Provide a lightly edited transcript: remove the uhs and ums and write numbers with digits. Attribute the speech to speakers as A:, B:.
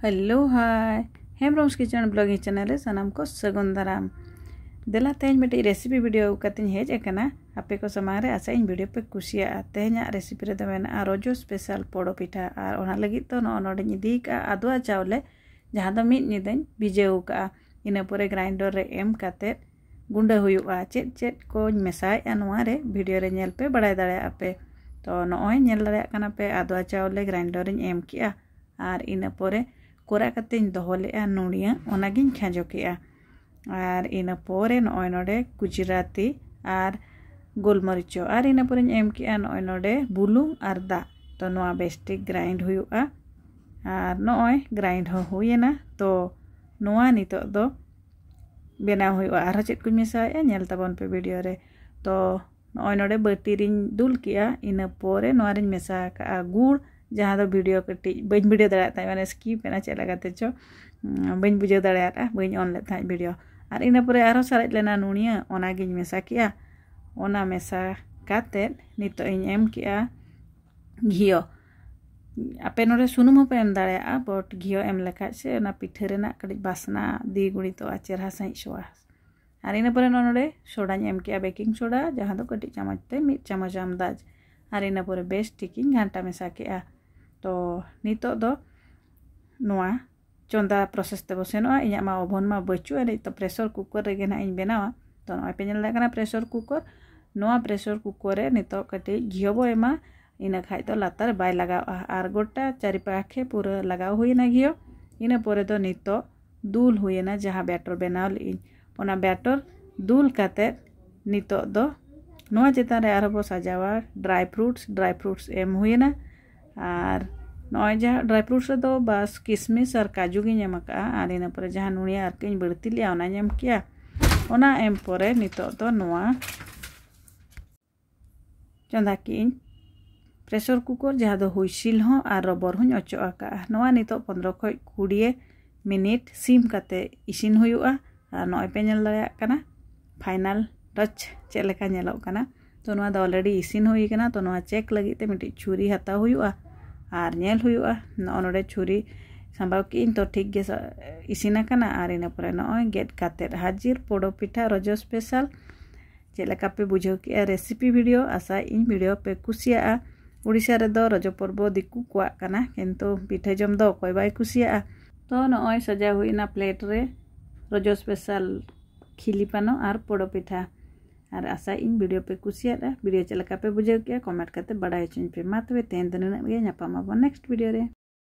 A: Hello hi Hembrams kitchen blogging channel रे सानाम को सगुन दाराम देला तेज मिट्टी रेसिपी वीडियो कतिन हेज एकना आपे को समांग रे आशा इन वीडियो पे कुसिया तेज रेसिपी रे मेना रोजो स्पेशल पोड़ो पिठा और ओना लगी तो नोडे इदी का आदुआ चावले जहाँ दो मिद निदाइन भिजाव का इना पोरे ग्राइंडर रे एम काते गुंडा हुयुआ चेद चेद को मेसाया नोआ रे वीडियो रे नेल पे बड़ाय दाड़ेया पे तो नोय नेल दाड़ेया कना पे आदुआ चावले ग्राइंडर रे एम किया और इना पोरे कोरा कते दोहलेआ नुड़िया ओनागिन खाजो किया और इना पोरे नोय नोडे गुजराती और गोलमरिचो और इना पोरे एम किया नोय नोडे बुलुंग और दा तो नोआ बेस्टिक ग्राइंड हुयुआ और नोय ग्राइंड हो हुयेना तो नोआ नितो दो बेनाव हुयुआ आर चेद को मेसाया नेल ताबन पे वीडियो रे तो नोय नोडे बाटी रिन दुल किया इना पोरे नोआ रिन मेसा का गुड़ जहाँ दो वीडियो कटी बन वीडियो दाड़ा माने स्किप एना चेद लगाते चो बन बुझाव दाड़ा बन ऑन लेता वीडियो और इना परे आरो सारेज लेना नुनिया ओनागिन मेसा किया ओना मेसा काते नितो इन एम किया घियो आपे नोडे सुनुम होपे एम दाड़ा बट घियो एम लेखा से ओना पिठा रेना कड़ी बासना दी गुड़ी तो चेहरा सही सोआ और इना परे नोडे सोडा एम किया बेकिंग सोडा जहाँ दो कटी चामच ते मिद चामच आमदाज और इना परे बेस टिकिंग घंटा मेसा किया तो नितो दो नोआ चंदा प्रोसेस ते बसेनोआ इना मा ओभन मा बचु एने तो प्रेशर कुकर रे ना इन बेनावा तो नोआ पे नेल लागना प्रेशर कुकर नोआ प्रेशर कुकर रे नितो कटी घियो बो एमा इना खाइ तो लातार बाय लगावा और गोटा चारि पाखे पूरा लगाव हुइना घियो इना पोरे दो नितो दूल हुइना जहाँ बैटर बेनाव ली ओना बैटर दूल काते नितो दो नोआ चेतान रे आरो बो सजावा ड्राई फ्रूट्स एम हुइना और नॉय जहाँ ड्राई फ्रूट्स दो बस किसमिस और काजू गी एम और इन पर जहाँ नुनिया और बढ़ती लिया ओना एम किया ओना एम पोरे नितो दो नोआ चंदा की प्रेशर कुकर जहाँ दो हुइसिल हो और रबर हों अचो का नोआ नितो 15 खन 20 मिनिट सिम काते इसिन हुयुआ और नॉय पे नेल दाड़ेया कना फाइनल टच चेद लेका नेलोग कना तो नोआ दो ऑलरेडी इसिन हुई कना तो नोआ चेक लगी ते मिट्टी छुरी हताव हुयुआ और नेल हुयुआ नोडे छुरी संभाव की तो ठीक गे इसिना कना और इन पर नोय गेट काते हाजिर पोड़ो पिठा रोजो स्पेशल चेद लेका पे बुझाव किया रेसिपी वीडियो आशा इन वीडियो पे कुसिया उड़ीसा रे दो रोजो पर्व दिकु कुआ कना किंतु पिठा जम दो कोई बाय कुसिया तो नोय सजा हुइना प्लेट रे रोजो स्पेशल खिली पानो और पोड़ो पिठा और आशा इन वीडियो पे कुसिया वीडियो चलका पे बुझाव किया कमेंट करते बड़ा चुन पे मा तबे तेन दिन गे नेक्स्ट वीडियो रे।